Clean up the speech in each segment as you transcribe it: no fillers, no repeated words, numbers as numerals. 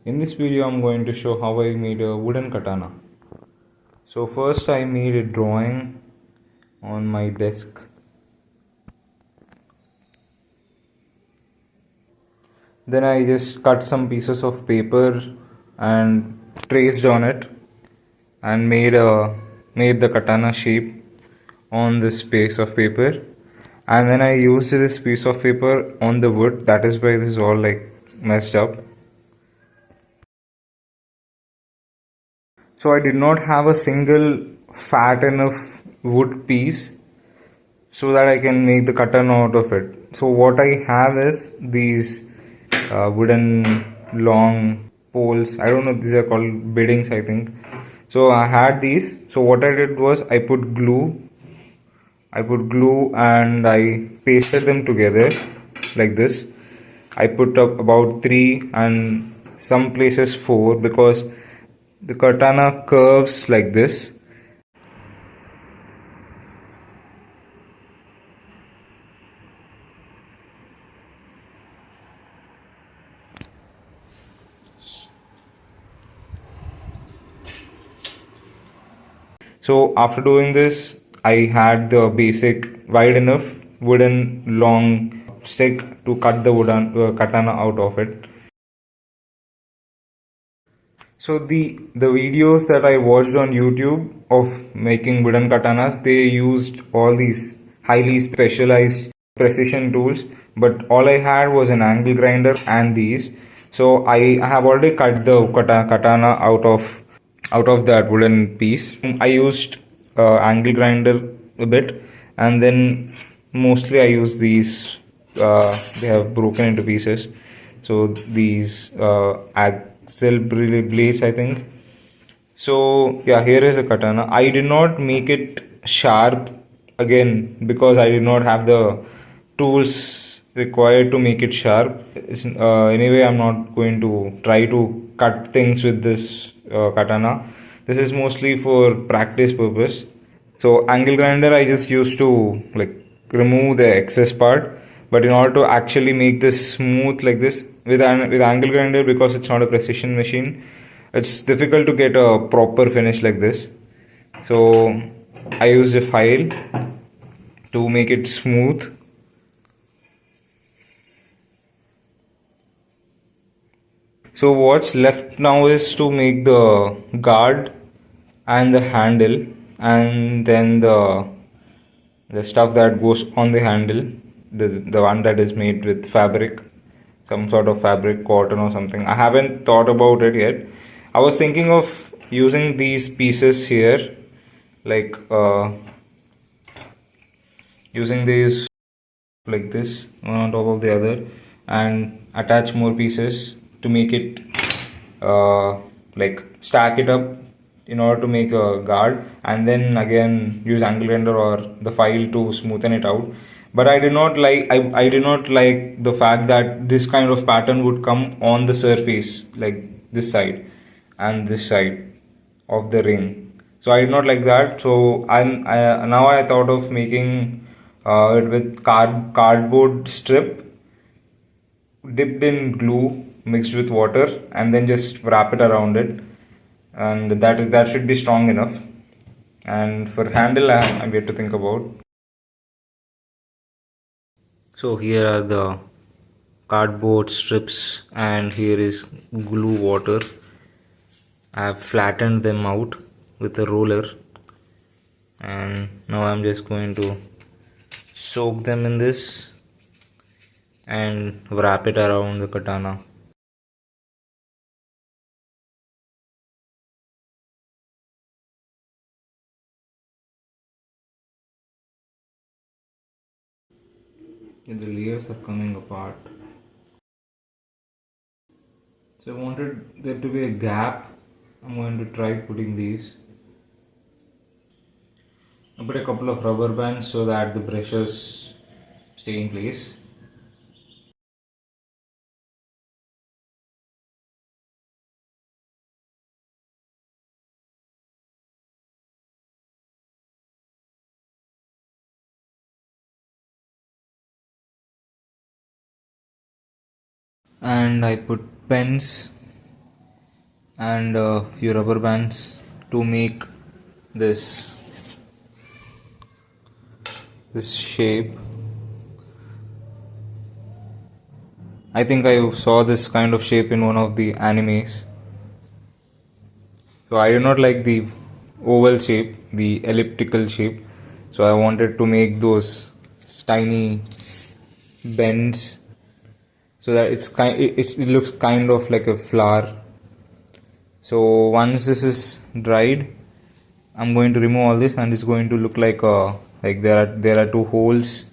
In this video I'm going to show how I made a wooden katana. So first I made a drawing on my desk. Then I just cut some pieces of paper and traced on it and made the katana shape on this piece of paper. And then I used this piece of paper on the wood. That is why this is all like messed up. So I did not have a single fat enough wood piece so that I can make the katana out of it. So what I have is these wooden long poles. I don't know, these are called beddings, I think. So I had these. So what I did was I put glue. And I pasted them together like this. I put up about 3 and some places 4 because the katana curves like this. So after doing this, I had the basic wide enough wooden long stick to cut the wooden katana out of it. So the videos that I watched on YouTube of making wooden katanas, they used all these highly specialized precision tools, but all I had was an angle grinder and these. So I have already cut the katana out of that wooden piece. I used angle grinder a bit, and then mostly I use these. They have broken into pieces. So these axle blades, I think. So yeah, here is the katana. I did not make it sharp again because I did not have the tools required to make it sharp. Anyway, I'm not going to try to cut things with this katana. This is mostly for practice purpose. So angle grinder I just used to like remove the excess part, but in order to actually make this smooth like this with angle grinder, because it's not a precision machine, it's difficult to get a proper finish like this. So I used a file to make it smooth. So what's left now is to make the guard and the handle, and then the stuff that goes on the handle, the one that is made with fabric, some sort of fabric, cotton or something. I haven't thought about it yet. I was thinking of using these pieces here, like using these like this, one on top of the other, and attach more pieces to make it like stack it up in order to make a guard, and then again use angle grinder or the file to smoothen it out. But I did not like the fact that this kind of pattern would come on the surface, like this side and this side of the ring. So I did not like that. So now I thought of making it with cardboard strip dipped in glue mixed with water, and then just wrap it around it, and that should be strong enough. And for handle, I'm yet to think about. So here are the cardboard strips, and here is glue water. I have flattened them out with a roller, and now I'm just going to soak them in this and wrap it around the katana. The layers are coming apart. So I wanted there to be a gap. I'm going to try putting these. I put a couple of rubber bands so that the brushes stay in place. And I put pens and a few rubber bands to make this shape. I think I saw this kind of shape in one of the animes. So I do not like the oval shape, the elliptical shape. So I wanted to make those tiny bends so that it looks kind of like a flower. So once this is dried, I'm going to remove all this, and it's going to look like there are two holes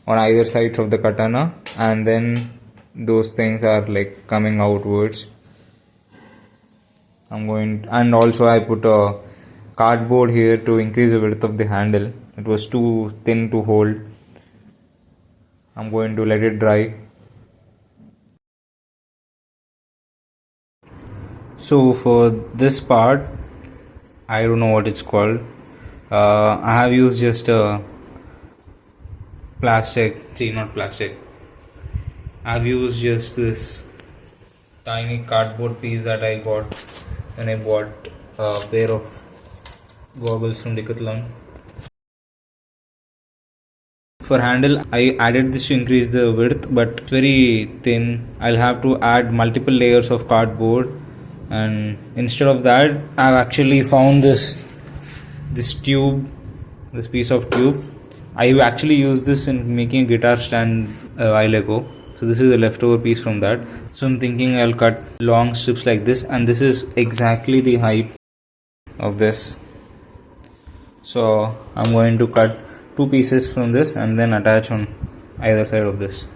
on either sides of the katana, and then those things are like coming outwards. And also I put a cardboard here to increase the width of the handle. It was too thin to hold. I'm going to let it dry. So for this part, I don't know what it's called. I have used just a not plastic. I've used just this tiny cardboard piece that I got when I bought a pair of goggles from Decathlon. For handle, I added this to increase the width, but it's very thin. I'll have to add multiple layers of cardboard, and instead of that, I've actually found this tube, this piece of tube. I actually used this in making a guitar stand a while ago. So this is a leftover piece from that. So I'm thinking I'll cut long strips like this, and this is exactly the height of this. So I'm going to cut two pieces from this and then attach on either side of this.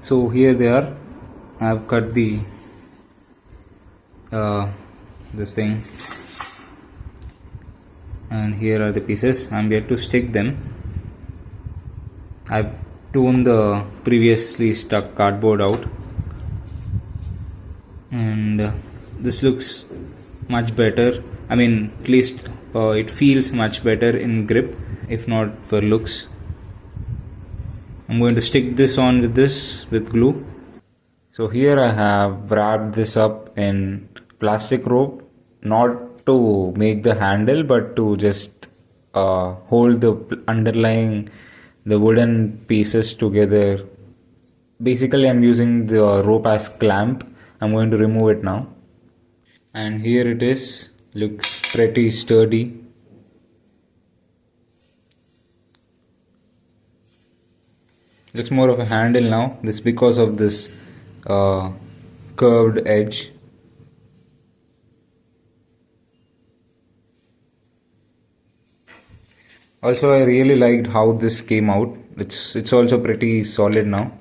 So here they are. I have cut the this thing, and here are the pieces. I'm yet to stick them. I've torn the previously stuck cardboard out, and this looks much better. I mean, at least it feels much better in grip, if not for looks. I'm going to stick this on with glue. So here I have wrapped this up in plastic rope, not to make the handle, but to just hold the underlying the wooden pieces together. Basically, I'm using the rope as clamp. I'm going to remove it now, and here it is. Looks pretty sturdy. Looks more of a handle now. This because of this curved edge. Also, I really liked how this came out. It's also pretty solid now,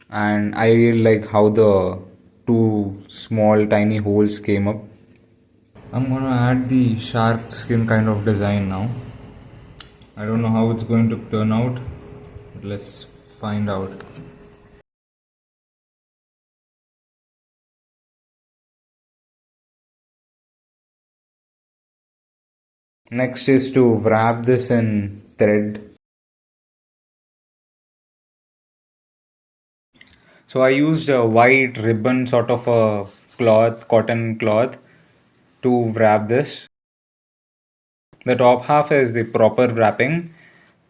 and I really like how the two small tiny holes came up. I'm gonna add the shark skin kind of design now. I don't know how it's going to turn out, but let's find out. Next is to wrap this in thread. So I used a white ribbon, sort of a cloth, cotton cloth, to wrap this. The top half is the proper wrapping,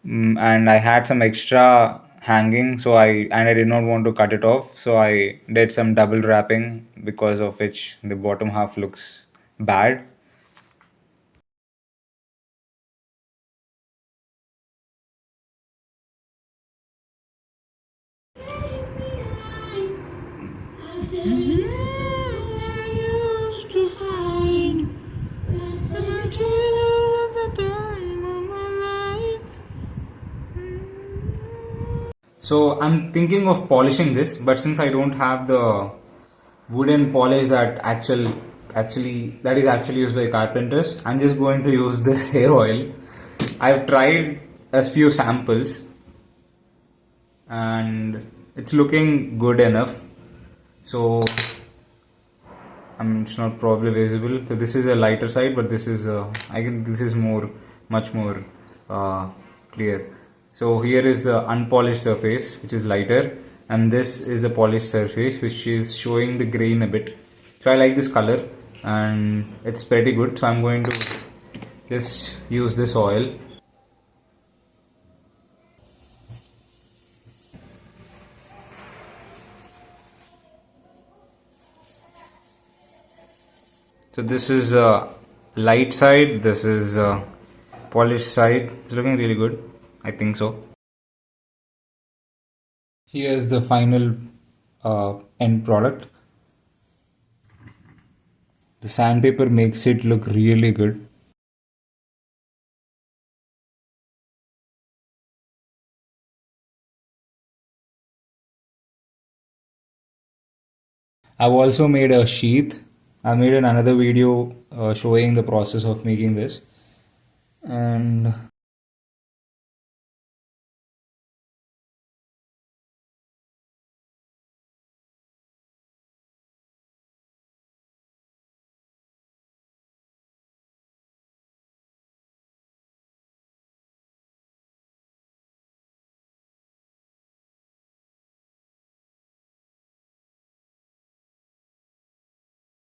and I had some extra hanging, so I did not want to cut it off, so I did some double wrapping, because of which the bottom half looks bad. So I'm thinking of polishing this, but since I don't have the wooden polish that is actually used by carpenters, I'm just going to use this hair oil. I've tried a few samples, and it's looking good enough. So it's not probably visible. So this is a lighter side, but this is I think this is much more clear. So here is the unpolished surface, which is lighter, and this is a polished surface, which is showing the grain a bit. So I like this color and it's pretty good. So I'm going to just use this oil. So this is light side, this is polished side. It's looking really good, I think so. Here's the final end product. The sandpaper makes it look really good. I've also made a sheath. I made another video showing the process of making this. And